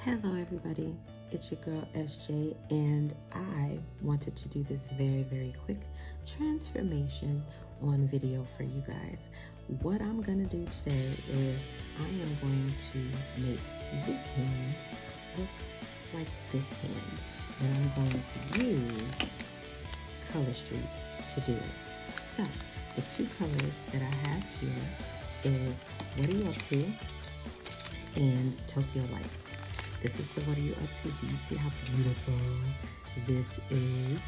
Hello everybody, it's your girl SJ, and I wanted to do this very quick transformation on video for you guys. What I'm gonna do today is I am going to make this hand look like this hand, and I'm going to use Color Street to do it. So the two colors that I have here is What Are You Up To and Tokyo Lights. This is the What Are You Up To. Do you see how beautiful this is?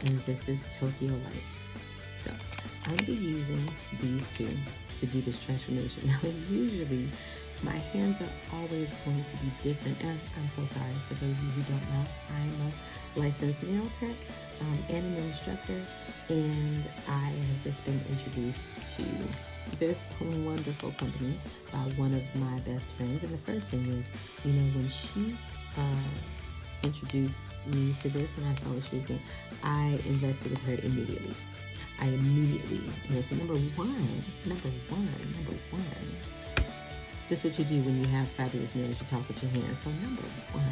And this is Tokyo Lights. So I'm going to be using these two to do this transformation. Now usually my hands are always going to be different. And I'm so sorry for those of you who don't know. I'm a licensed nail tech and an instructor. And I have just been introduced to this wonderful company by one of my best friends. And the first thing is, you know, when she introduced me to this and I saw what she was doing, I invested with her immediately. So number one, this is what you do when you have fabulous nails. You talk with your hands. So number one,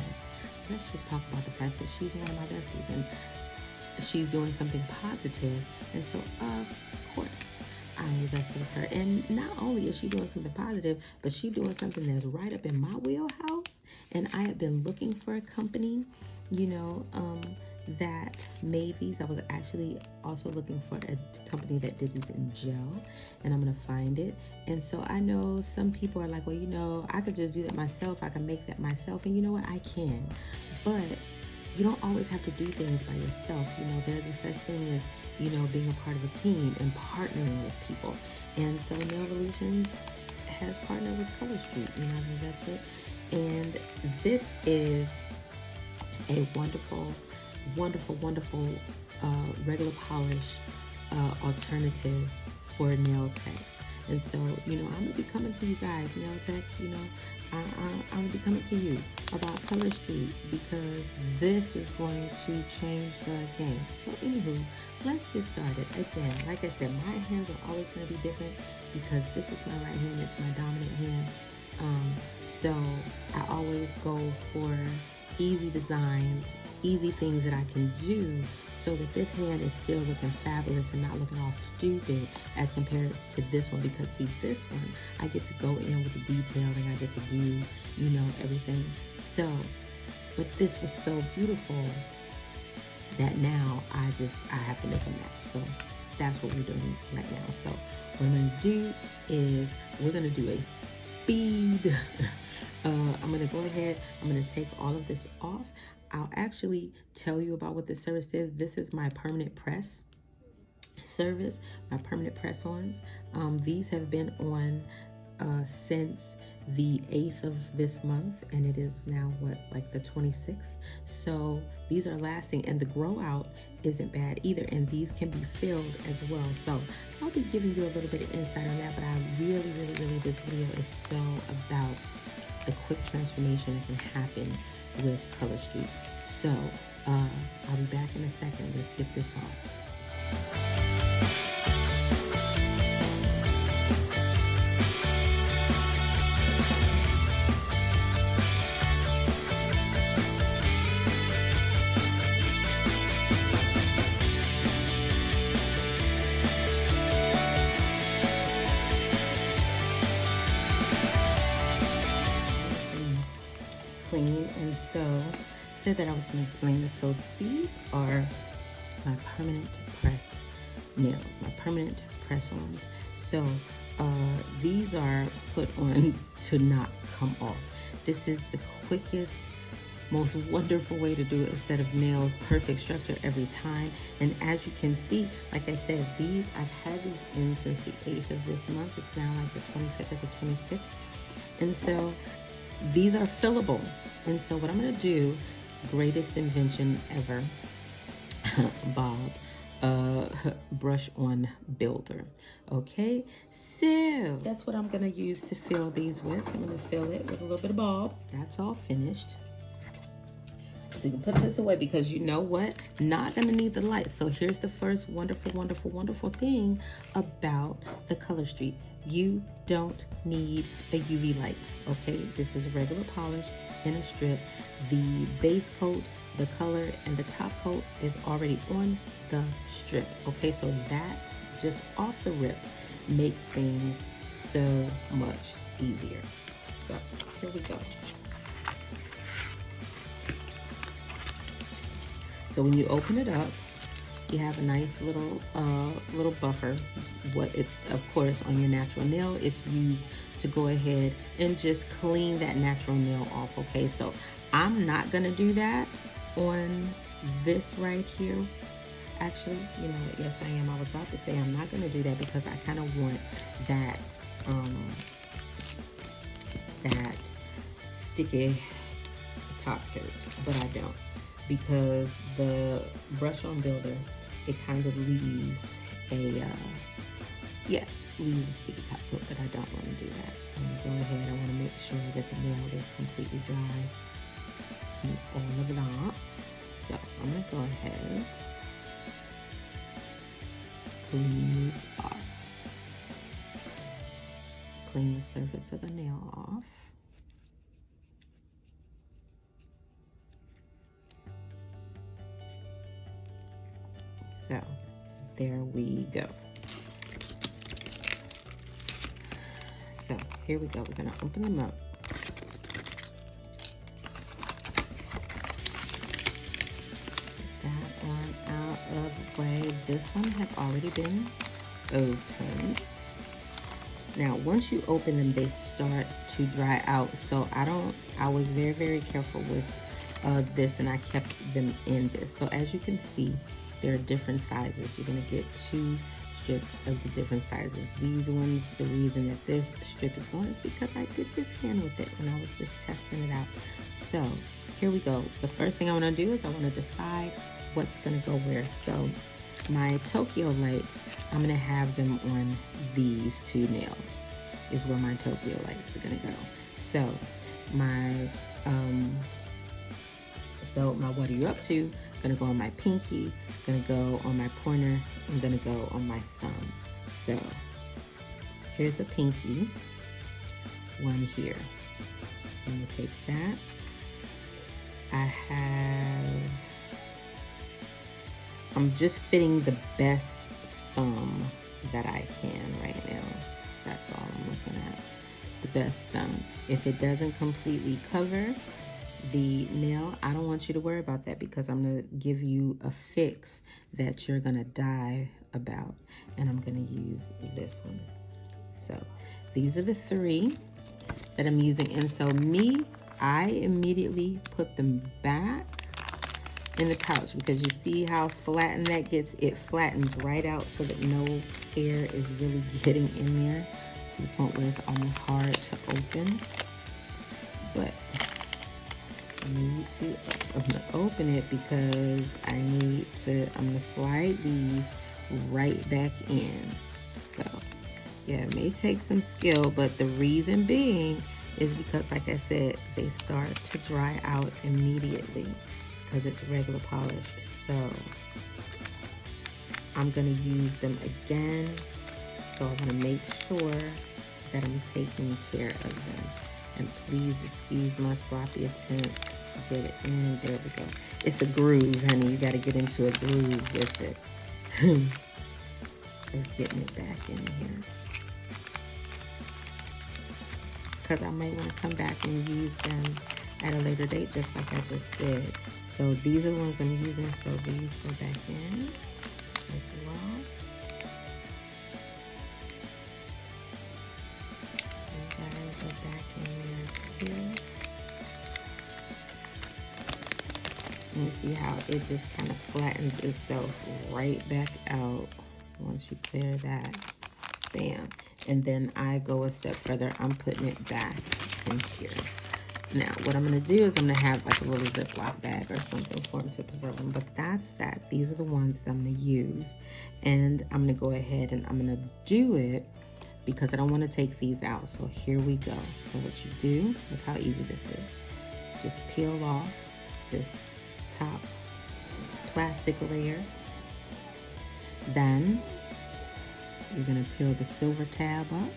let's just talk about the fact that she's one of my besties and she's doing something positive. And so of course I invested with her. And not only is she doing something positive, but she's doing something that's right up in my wheelhouse. And I have been looking for a company, you know, that made these. I was actually also looking for a company that did these in gel, and I'm gonna find it. And so I know some people are like, well, you know, I could just do that myself. I can make that myself. And you know what? I can. But you don't always have to do things by yourself. You know, there's a such thing as, you know, being a part of a team and partnering with people. And so NailVolutions has partnered with Color Street, and I've invested. And this is a wonderful regular polish alternative for nail techs. And so, you know, I'm gonna be coming to you guys, nail techs, you know, I'm gonna be coming to you about Color Street because this is going to change the game. So anywho, let's get started. Again, like I said, my hands are always gonna be different because this is my right hand, it's my dominant hand. So I always go for easy designs, easy things that I can do so that this hand is still looking fabulous and not looking all stupid as compared to this one. Because see, this one, I get to go in with the detailing, I get to do, you know, everything. So, but this was so beautiful that now I have to make a match. So that's what we're doing right now. So what I'm gonna do is we're gonna do a speed. I'm gonna go ahead, I'm gonna take all of this off. I'll actually tell you about what this service is. This is my permanent press service, my permanent press-ons. These have been on since the 8th of this month, and it is now what, like the 26th. So these are lasting, and the grow out isn't bad either, and these can be filled as well. So I'll be giving you a little bit of insight on that, but I really this video is so about the quick transformation that can happen with Color Street. So I'll be back in a second. Let's get this off. Clean. And so said that I was going to explain this. So these are my permanent press nails, my permanent press-ons. So these are put on to not come off. This is the quickest, most wonderful way to do a set of nails, perfect structure every time. And as you can see, like I said, these, I've had these in since the 8th of this month. It's now like the 25th or the 26th. And so these are fillable. And so what I'm gonna do, greatest invention ever, Bob, brush on builder. Okay, so that's what I'm gonna use to fill these with. I'm gonna fill it with a little bit of Bob. That's all finished. So you can put this away because you know what? Not gonna need the light. So here's the first wonderful thing about the Color Street. You don't need a UV light, okay? This is a regular polish. in a strip. The base coat, the color, and the top coat is already on the strip. Okay, so that just off the rip makes things so much easier. So here we go. So when you open it up, you have a nice little buffer. What it's, of course, on your natural nail, it's used to go ahead and just clean that natural nail off. Okay, so I'm not gonna do that on this right here. Actually, you know, yes I am. I was about to say I'm not gonna do that because I kind of want that that sticky top coat, but I don't, because the brush on builder, it kind of leaves a leaves a sticky top coat, but I don't want to do that. I'm gonna go ahead, I want to make sure that the nail is completely dry and all of that. So I'm gonna go ahead, clean these off, clean the surface of the nail off. So there we go. So here we go. We're gonna open them up. Put that one out of the way. This one had already been opened. Now, once you open them, they start to dry out. So I was very, very careful with this, and I kept them in this. So as you can see, there are different sizes. You're gonna get 2 strips of the different sizes. These ones, the reason that this strip is going is because I did this hand with it and I was just testing it out. So here we go. The first thing I wanna do is I wanna decide what's gonna go where. So my Tokyo lights, I'm gonna have them on these 2 nails, is where my Tokyo lights are gonna go. So my what are you up to? Gonna go on my pinky, gonna go on my pointer, and gonna go on my thumb. So here's a pinky, one here. So I'm gonna take that. I'm just fitting the best thumb that I can right now. That's all I'm looking at, the best thumb. If it doesn't completely cover the nail, I don't want you to worry about that, because I'm gonna give you a fix that you're gonna die about, and I'm gonna use this one. So these are the 3 that I'm using, and so I immediately put them back in the pouch, because you see how flattened that gets. It flattens right out so that no hair is really getting in there to the point where it's almost hard to open. But I'm gonna open it because I'm gonna slide these right back in. So yeah, it may take some skill, but the reason being is because, like I said, they start to dry out immediately because it's regular polish. So I'm gonna use them again. So I'm gonna make sure that I'm taking care of them. And please excuse my sloppy attempt to get it in. There we go. It's a groove, honey. You got to get into a groove with it. Just getting it back in here. Because I might want to come back and use them at a later date, just like I just did. So these are the ones I'm using. So these go back in as well. Go back in there too. And you see how it just kind of flattens itself right back out once you clear that. Bam. And then I go a step further. I'm putting it back in here. Now, what I'm going to do is I'm going to have like a little Ziploc bag or something for them to preserve them. But that's that. These are the ones that I'm going to use. And I'm going to go ahead and I'm going to do it because I don't want to take these out. So here we go. So what you do, look how easy this is. Just peel off this top plastic layer. Then you're going to peel the silver tab up.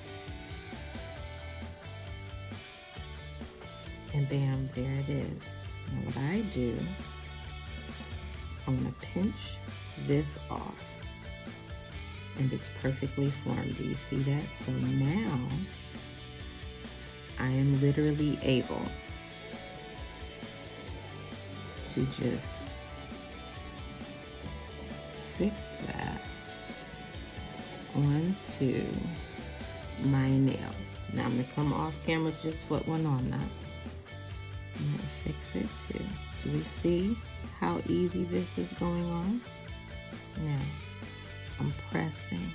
And bam, there it is. Now what I do, I'm gonna pinch this off. And it's perfectly formed. Do you see that? So now I am literally able to just fix that onto my nail. Now I'm gonna come off camera, just put one on that. I'm gonna fix it too. Do we see how easy this is going on? Now, I'm pressing.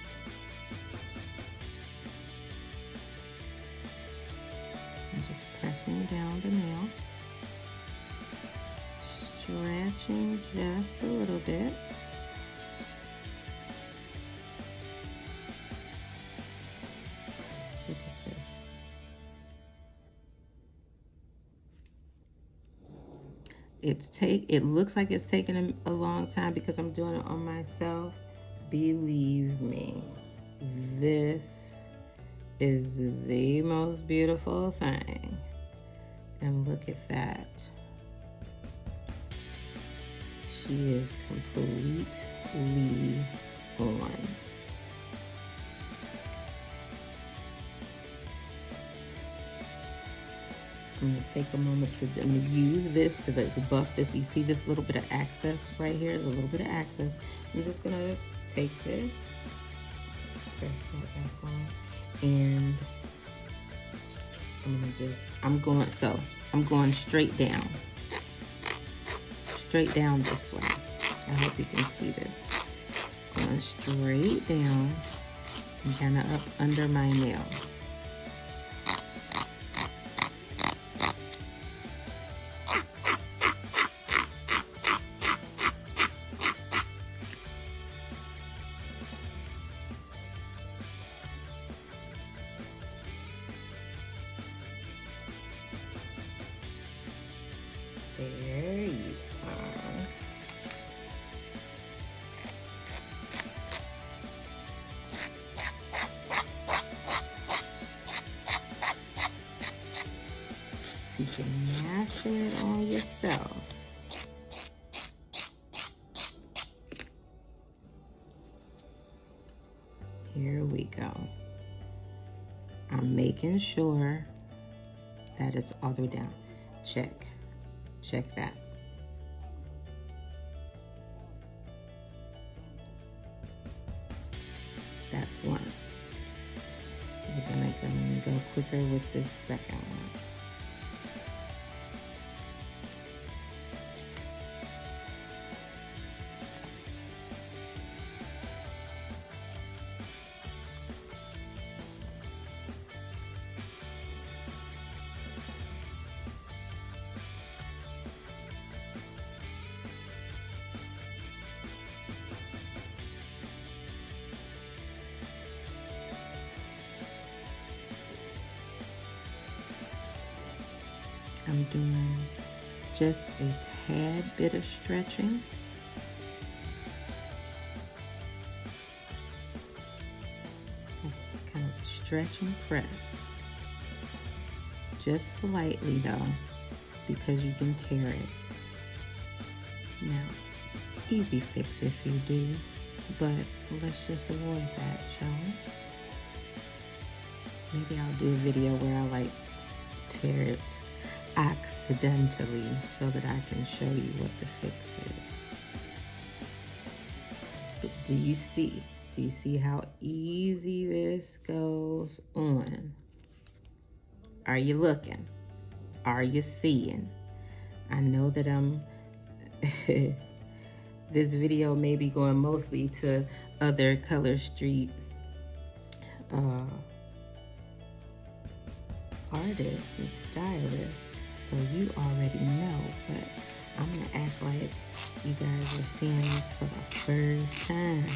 I'm just pressing down the nail. Stretching just a little bit. Look at this. It looks like it's taking a long time because I'm doing it on myself. Believe me, this is the most beautiful thing. And look at that. She is completely on. I'm gonna take a moment to use this to buff this. You see this little bit of access right here? There's a little bit of access. I'm just gonna take this, press that back on, and I'm going straight down this way. I hope you can see this. Going straight down and kind of up under my nail. There you are. You can master it on yourself. Here we go. I'm making sure that it's all the way down. Check that. That's one. We're gonna go quicker with this second one. I'm doing just a tad bit of stretching. Kind of stretch and press. Just slightly though, because you can tear it. Now, easy fix if you do, but let's just avoid that, shall we? Maybe I'll do a video where I like tear it accidentally so that I can show you what the fix is. But do you see how easy this goes on? Are you looking? Are you seeing? I know that this video may be going mostly to other Color Street artists and stylists, so you already know, but I'm gonna act like you guys are seeing this for the first time,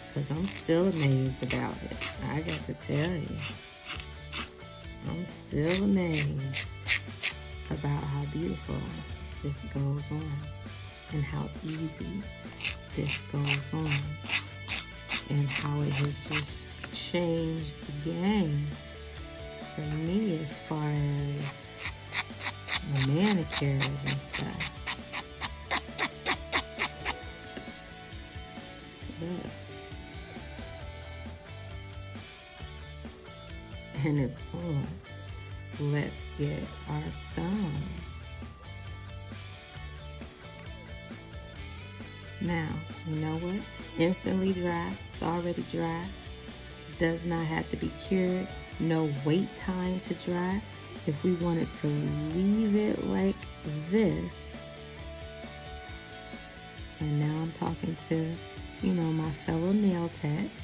because I'm still amazed about it. I got to tell you, I'm still amazed about how beautiful this goes on and how easy this goes on and how it has just changed the game for me as far as my manicures and stuff. Look. And it's on. Let's get our thumb. Now, you know what? Instantly dry. It's already dry. Does not have to be cured. No wait time to dry. If we wanted to leave it like this, and now I'm talking to, you know, my fellow nail techs.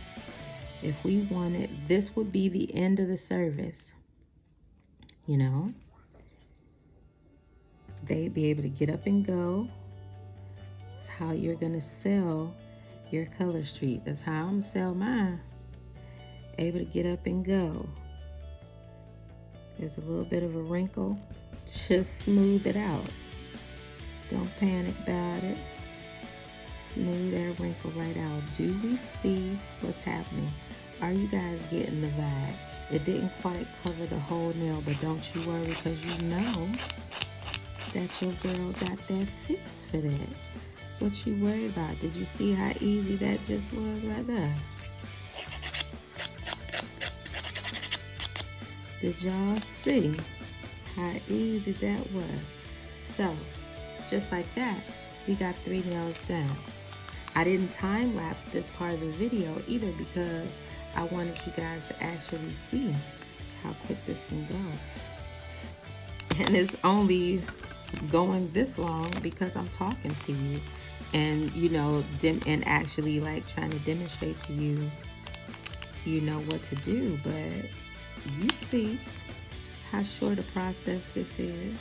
If we wanted, this would be the end of the service. You know, they'd be able to get up and go. That's how you're gonna sell your color street. That's how I'm gonna sell mine. Able to get up and go. There's a little bit of a wrinkle. Just smooth it out. Don't panic about it. Smooth that wrinkle right out. Do we see what's happening? Are you guys getting the vibe? It didn't quite cover the whole nail, but don't you worry, because you know that your girl got that fix for that. What you worried about? Did you see how easy that just was right there? Did y'all see how easy that was? So, just like that, we got 3 nails done. I didn't time lapse this part of the video either because I wanted you guys to actually see how quick this can go. And it's only going this long because I'm talking to you and, you know, and actually like trying to demonstrate to you, you know what to do. But you see how short a process this is.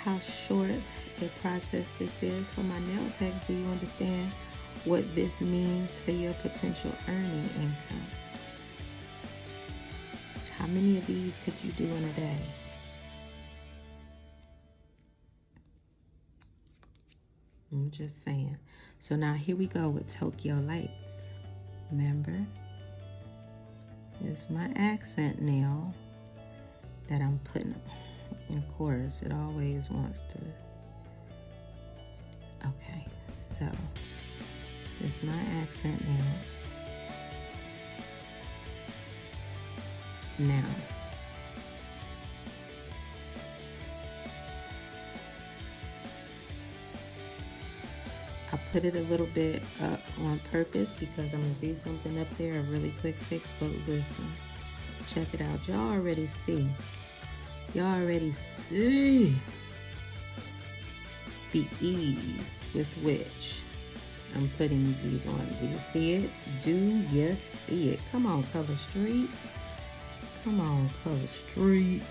How short a process this is for my nail techs. Do you understand what this means for your potential earning income? How many of these could you do in a day? I'm just saying. So now here we go with Tokyo Lights. Remember? It's my accent nail that I'm putting. Of course, it always wants to. Okay, so it's my accent nail. Now, I put it a little bit up on purpose because I'm going to do something up there, a really quick fix. But listen, check it out. Y'all already see. Y'all already see the ease with which I'm putting these on. Do you see it? Do you see it? Come on, Color Street. Come on, Color Street.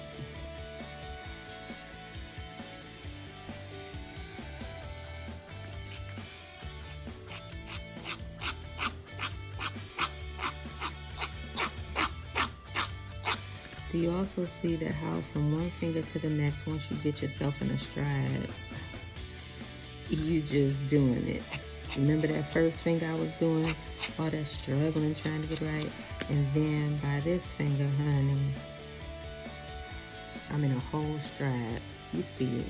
Do you also see that how from one finger to the next, once you get yourself in a stride, you just doing it? Remember that first finger I was doing all that struggling trying to get right? And then by this finger, honey, I'm in a whole stride. You see it.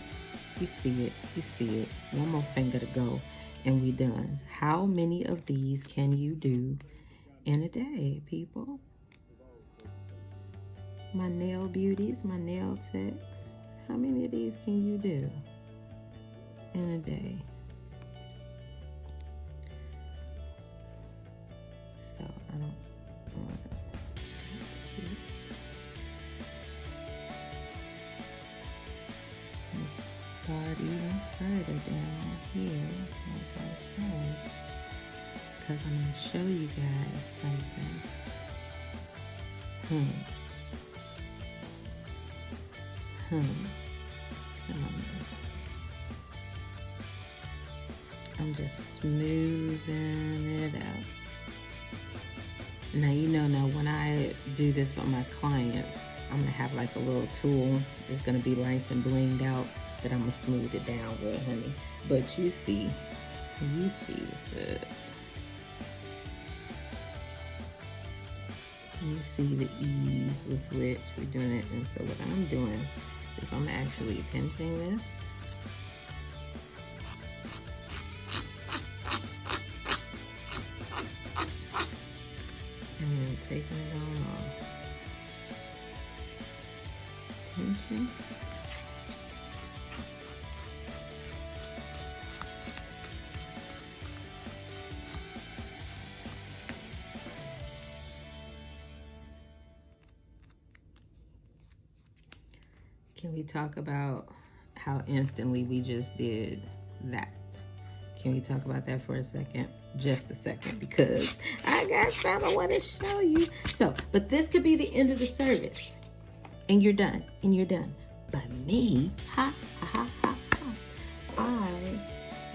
You see it. You see it. One more finger to go and we done. How many of these can you do in a day, people? My nail beauties, my nail techs, how many of these can you do in a day? So I don't want to start even further down here, like I said, because I'm going to show you guys something. I'm just smoothing it out. Now, you know, now when I do this on my clients, I'm gonna have like a little tool. It's gonna be nice and blinged out that I'm gonna smooth it down with, honey. But you see, so And you see the ease with which we're doing it. And so what I'm doing is I'm actually pinching this. And then taking it all off. Pinching. Can we talk about how instantly we just did that? Can we talk about that for a second? Just a second, because I got something I want to show you. So, but this could be the end of the service. And you're done. And you're done. But me, ha, ha, ha, ha, ha. I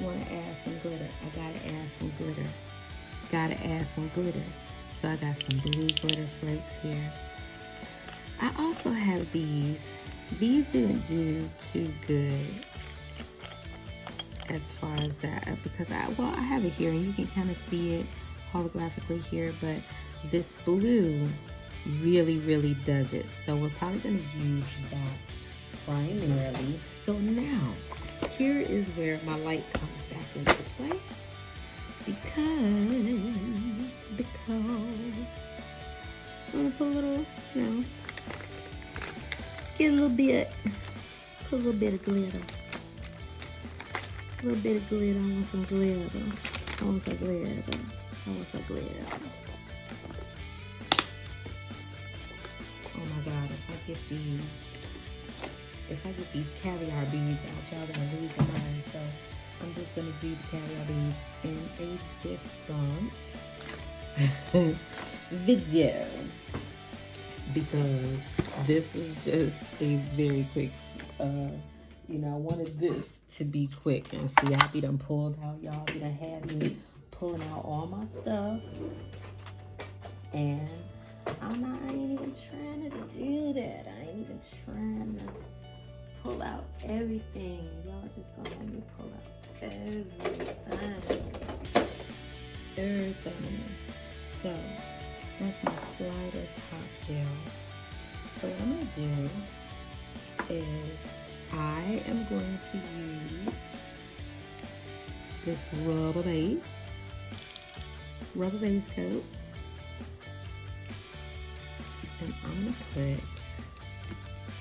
want to add some glitter. I got to add some glitter. Got to add some glitter. So I got some blue glitter flakes here. I also have these. These didn't do too good as far as that, because I have it here and you can kind of see it holographically here, but this blue really does it. So we're probably going to use that primarily. So now, here is where my light comes back into play, because I'm going to put a little, get a little bit, put a little bit of glitter. A little bit of glitter. I want some glitter. I want some glitter. I want some glitter. Oh my God, if I get these caviar beads out, y'all gonna lose your mind. So I'm just gonna do the caviar beads in a different video, because this is just a very quick, I wanted this to be quick. And see, I be done pulled out, y'all be done had me pulling out all my stuff, and I ain't even trying to do that. I ain't even trying to pull out everything. Y'all just gonna let me pull out everything. So that's my slider top gel. So what I'm gonna do is I am going to use this rubber base coat, and I'm gonna put,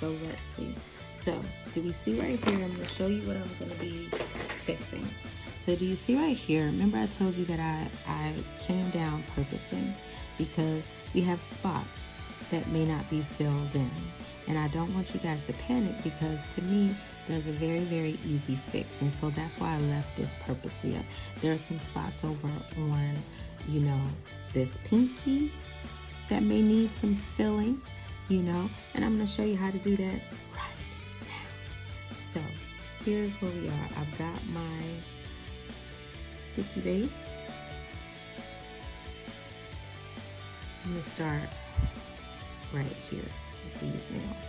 so let's see. So do we see right here, I'm gonna show you what I'm gonna be fixing. So do you see right here, remember I told you that I came down purposely because we have spots that may not be filled in. And I don't want you guys to panic, because to me, there's a very easy fix. And so that's why I left this purposely up. There are some spots over on, this pinky that may need some filling, and I'm gonna show you how to do that right now. So here's where we are. I've got my sticky base. I'm gonna start right here with these nails.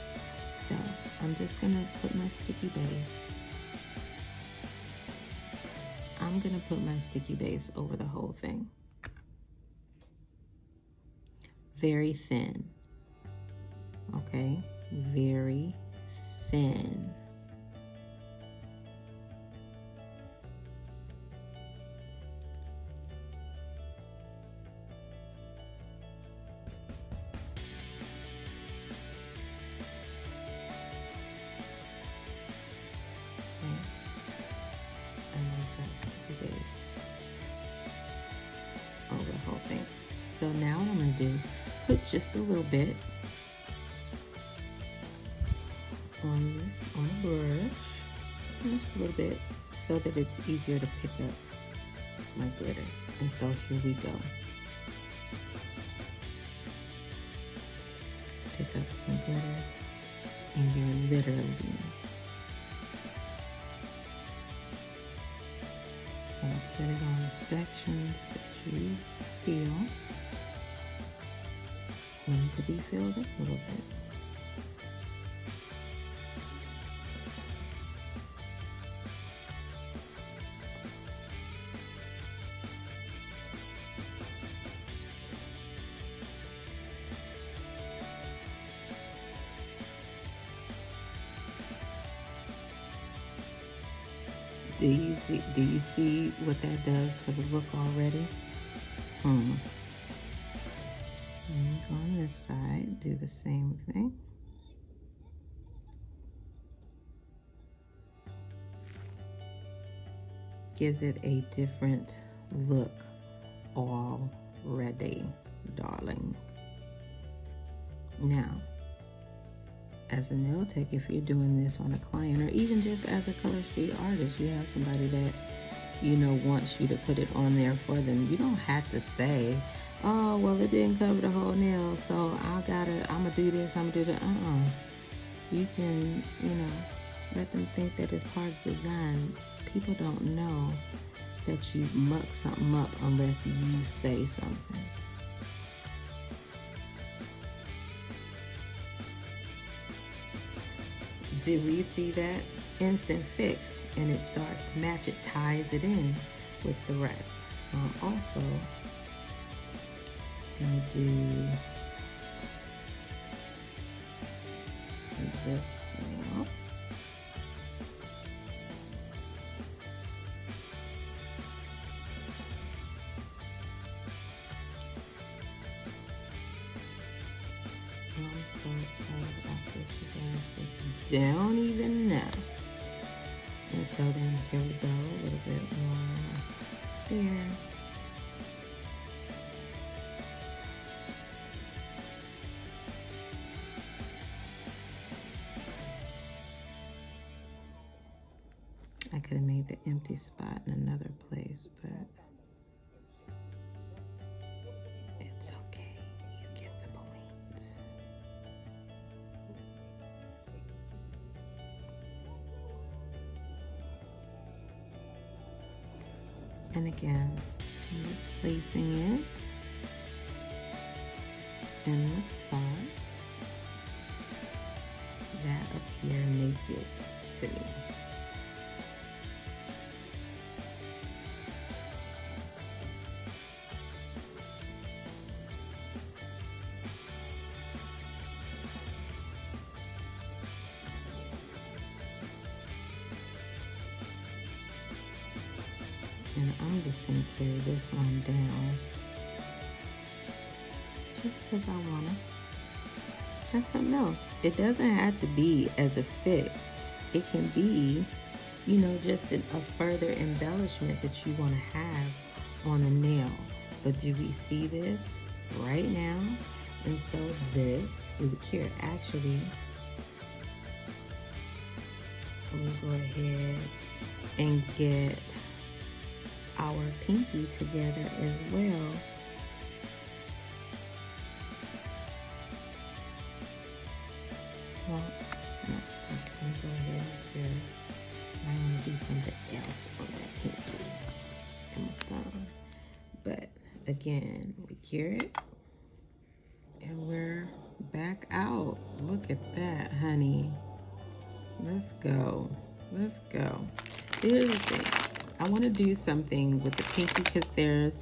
So I'm just gonna put my sticky base. I'm gonna put my sticky base over the whole thing. Very thin. Okay, very thin. Over the whole thing. So now what I'm going to do, put just a little bit on the brush, just a little bit, so that it's easier to pick up my glitter. And so here we go. Pick up some glitter, and you're literally just going to put it on the sections that you feel need to be filled up a little bit. Do you see what that does for the look already? Let me go on this side, do the same thing. Gives it a different look already, darling. Now, as a nail tech, if you're doing this on a client, or even just as a color street artist, you have somebody that, you know, wants you to put it on there for them, you don't have to say, oh, well, it didn't cover the whole nail, so I'm gonna do this, I'm gonna do that. You can, you know, let them think that it's part of the design. People don't know that you muck something up unless you say something. Do we see that? Instant fix, and it starts to match, it ties it in with the rest. So I'm also gonna do this now. I'm so excited about this, you guys. Just don't even know. And so then here we go, a little bit more there. I could have made the empty spot in another place, but it's okay. You get the point. And again, I'm just placing it in the spots that appear naked to me. And I'm just going to carry this on down just because I want to. That's something else. It doesn't have to be as a fix. It can be, you know, just a further embellishment that you want to have on a nail. But do we see this right now? And so this, we would carry. Actually, I'm going to go ahead and get our pinky together as well. Well, no, I'm gonna go ahead and share. I want to do something else on that pinky and my thumb. But again, we cure it and we're back out. Look at that, honey. Let's go. Let's go. Here's the thing. I want to do something with the pinky because there's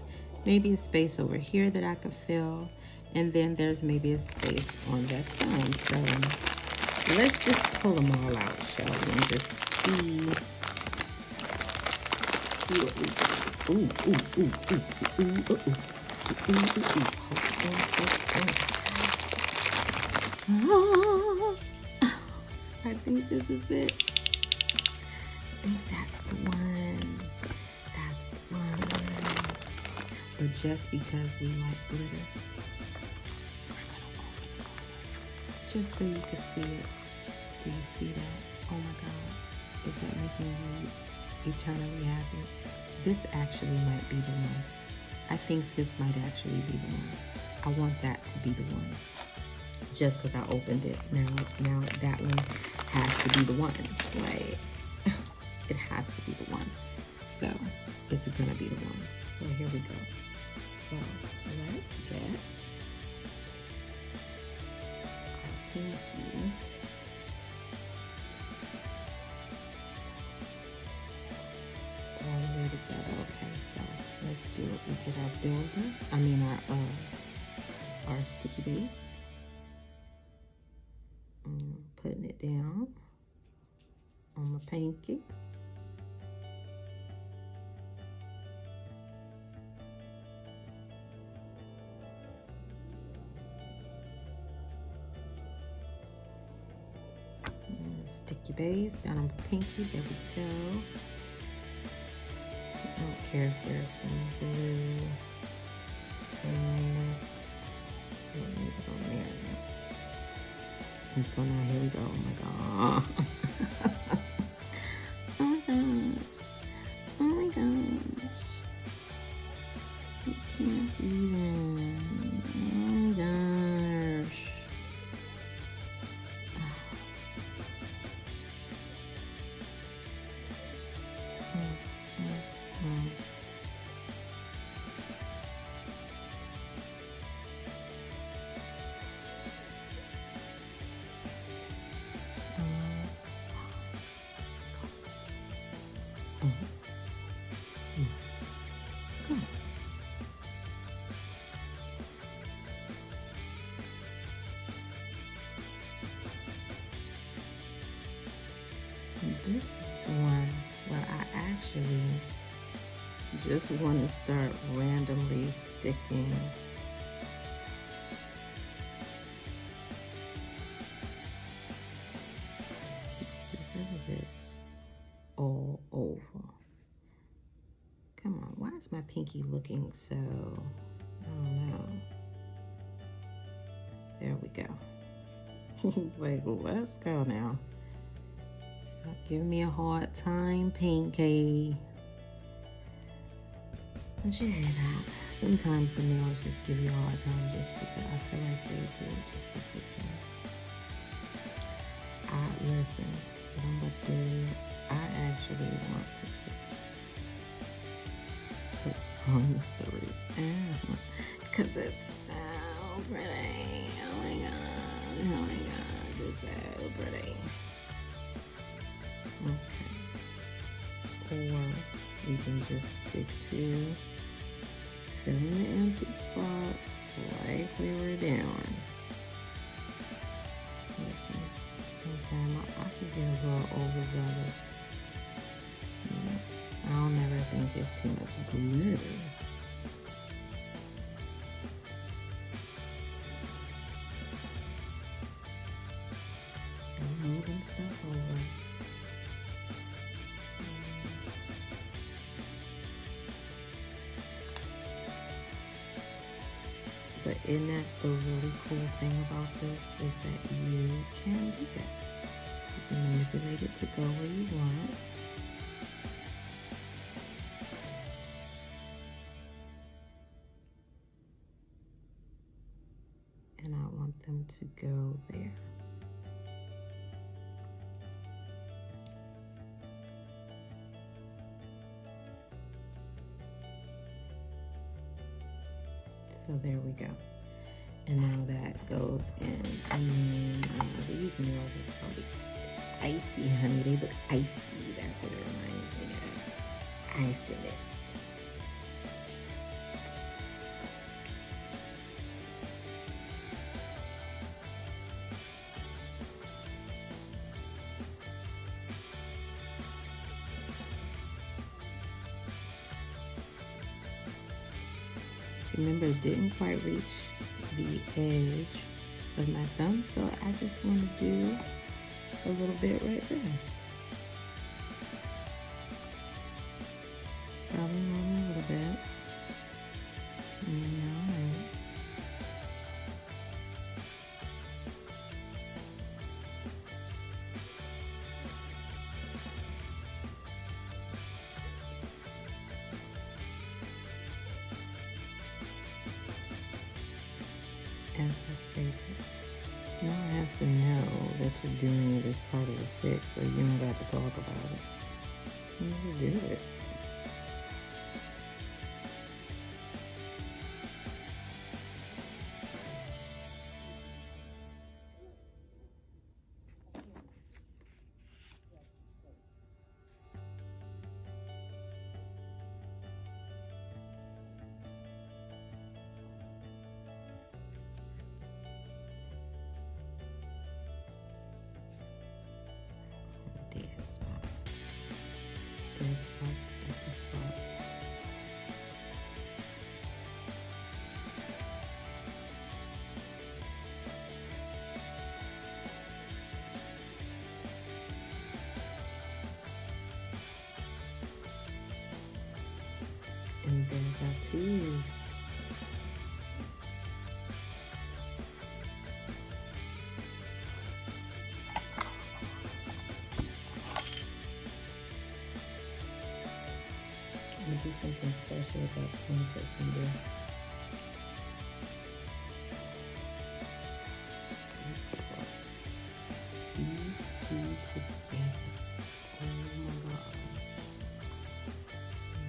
maybe a space over here that I could fill, and then there's maybe a space on that thumb. So let's just pull them all out, shall we, and just see what we do. Ooh, ooh, ooh, ooh, ooh, ooh, ooh, ooh, ooh. I think this is it. I think that's the one. That's the one. But just because we like glitter, we're gonna open it just so you can see it. Do you see that? Oh my God. Is that making you eternally happy? This actually might be the one. I think this might actually be the one. I want that to be the one. Just because I opened it. Now that one has to be the one. Like, it has to be the one. So it's gonna be the one. So here we go. So let's get our pinky. All the way together. Okay, so let's do it. We get our builder. Our sticky base. Putting it down on my pinky. Stick your base down on the pinky. There we go. I don't care if there's some blue in there. I don't need it on there. And so now here we go. Oh my god. Oh my god. Oh my god. You can't do that. Oh my gosh. This is one where I actually just want to start randomly sticking pieces of this all over. Come on, why is my pinky looking so, I don't know. There we go. Like, let's go now. Stop giving me a hard time, pinky. And yeah, sometimes the nails just give you a hard time just because I feel like they do, just because listen, what I'm about to do, I actually want to just put some through, because it's so pretty. Oh my god, oh my god, it's so pretty. Okay. Or you can just stick to filling the empty spots like we were doing. Listen, sometimes I can get a little overzealous. I'll never think it's too much glitter. I'm moving stuff over. But isn't that the really cool thing about this is that you can do that. You can manipulate it to go where you want. And I want them to go there. So there we go. And now that goes in. And then these nails is gonna be icy, honey. They look icy. That's what it reminds me of. Iciness. Remember, it didn't quite reach the edge of my thumb, so I just want to do a little bit right there. Probably only a little bit. Alright. As I stated, no one has to know that you're doing it as part of the fix, or you don't got to talk about it. You just do it. Dead spots sure that pointer finger. These two together. Oh my god.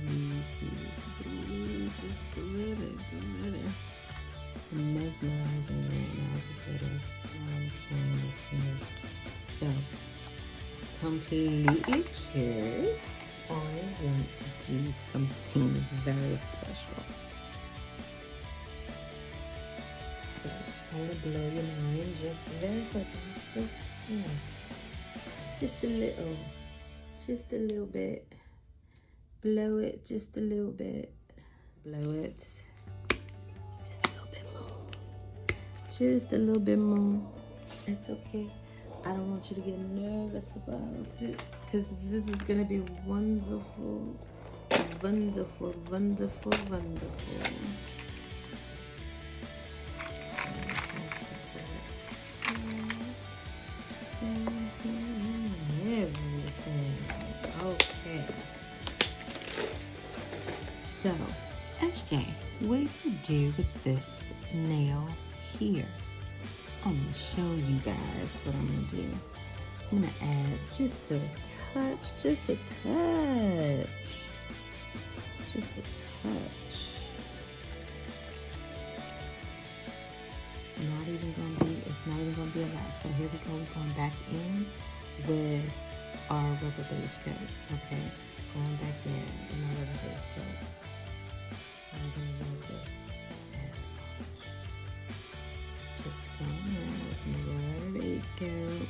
These just glitter. I'm mesmerizing right now with glitter while I'm showing this finger. So, completely cured. I want to do something very special. So I want to blow your mind just very quickly. Just a little bit. Blow it just a little bit. Blow it just a little bit more. Just a little bit more. It's okay. I don't want you to get nervous about it, because this is gonna be wonderful. Everything. Okay. So, SJ, what do you do with this nail here? I'm gonna show you guys what I'm gonna do. I'm gonna add just a touch. It's not even gonna be a lot. So here we go. We're going back in with our rubber base coat. Okay, going back in with my rubber base coat. I'm gonna rub this. Just going in with my rubber base coat.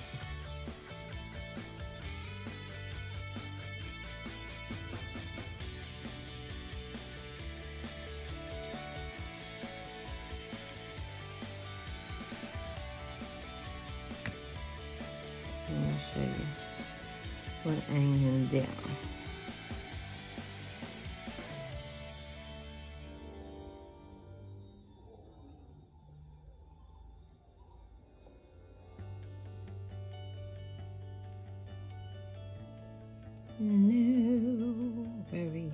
I'll show you what I'm going to do. No worries.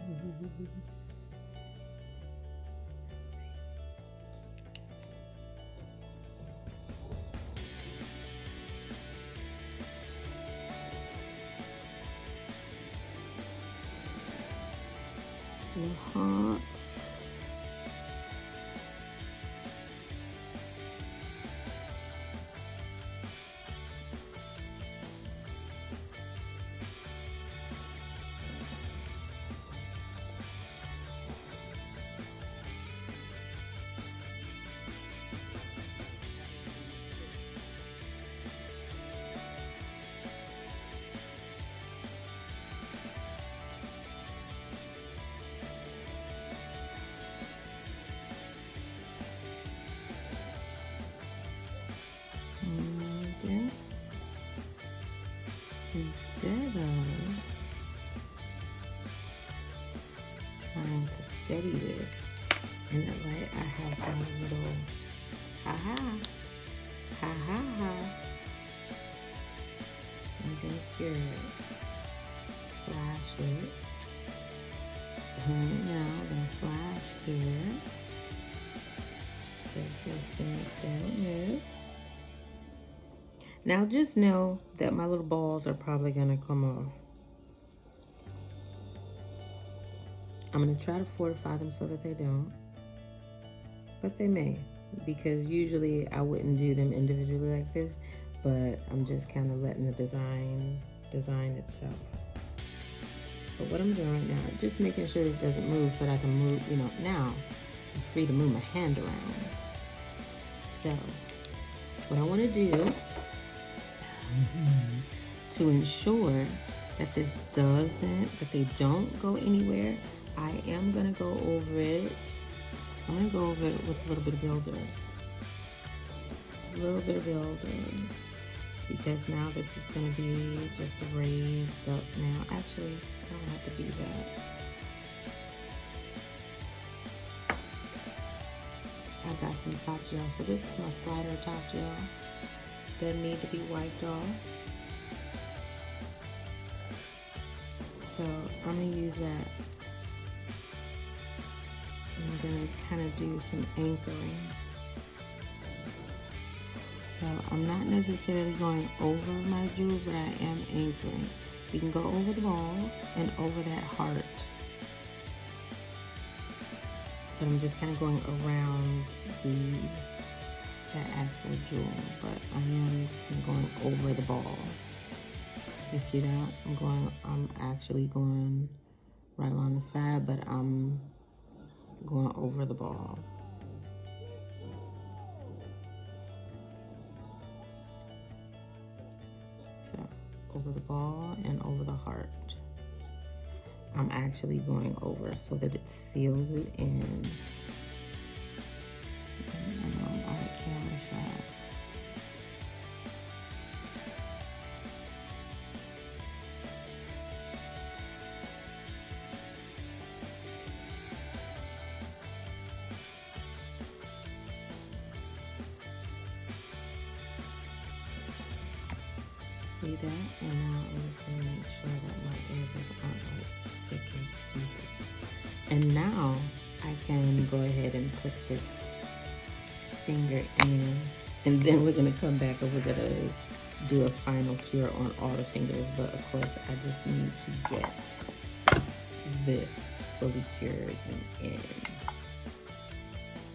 Hot. Instead of trying to steady this in the light, I have a little ha. I'm gonna cure it. Flash it. Right now, I'm gonna flash here. So this thing don't move. Now just know that my little balls are probably gonna come off. I'm gonna try to fortify them so that they don't, but they may, because usually I wouldn't do them individually like this, but I'm just kind of letting the design itself. But what I'm doing right now, just making sure it doesn't move so that I can move, now I'm free to move my hand around. So what I want to do to ensure that they don't go anywhere, I am gonna go over it. I'm gonna go over it with a little bit of builder. Because now this is gonna be just raised up now. Actually, I don't have to do that. I've got some top gel. So this is my slider top gel. Doesn't need to be wiped off. So I'm gonna use that. I'm gonna kind of do some anchoring. So I'm not necessarily going over my jewels, but I am anchoring. You can go over the balls and over that heart. But I'm just kind of going around that actual jewel. But I am going over the ball. You see that? I'm actually going right along the side, but I'm going over the ball. So over the ball and over the heart. I'm actually going over so that it seals it in. I know I'm out of camera shot. See that? And now I'm just going to make sure that my edges aren't like thick and stupid. And now I can go ahead and put this finger in. And then we're going to come back and we're going to do a final cure on all the fingers. But of course, I just need to get this fully cured and in.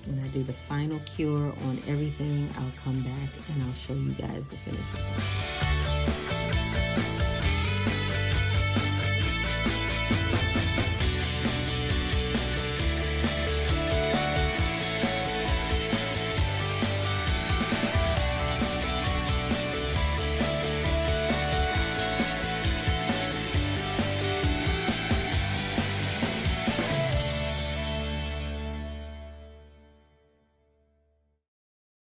When I do the final cure on everything, I'll come back and I'll show you guys the finished result.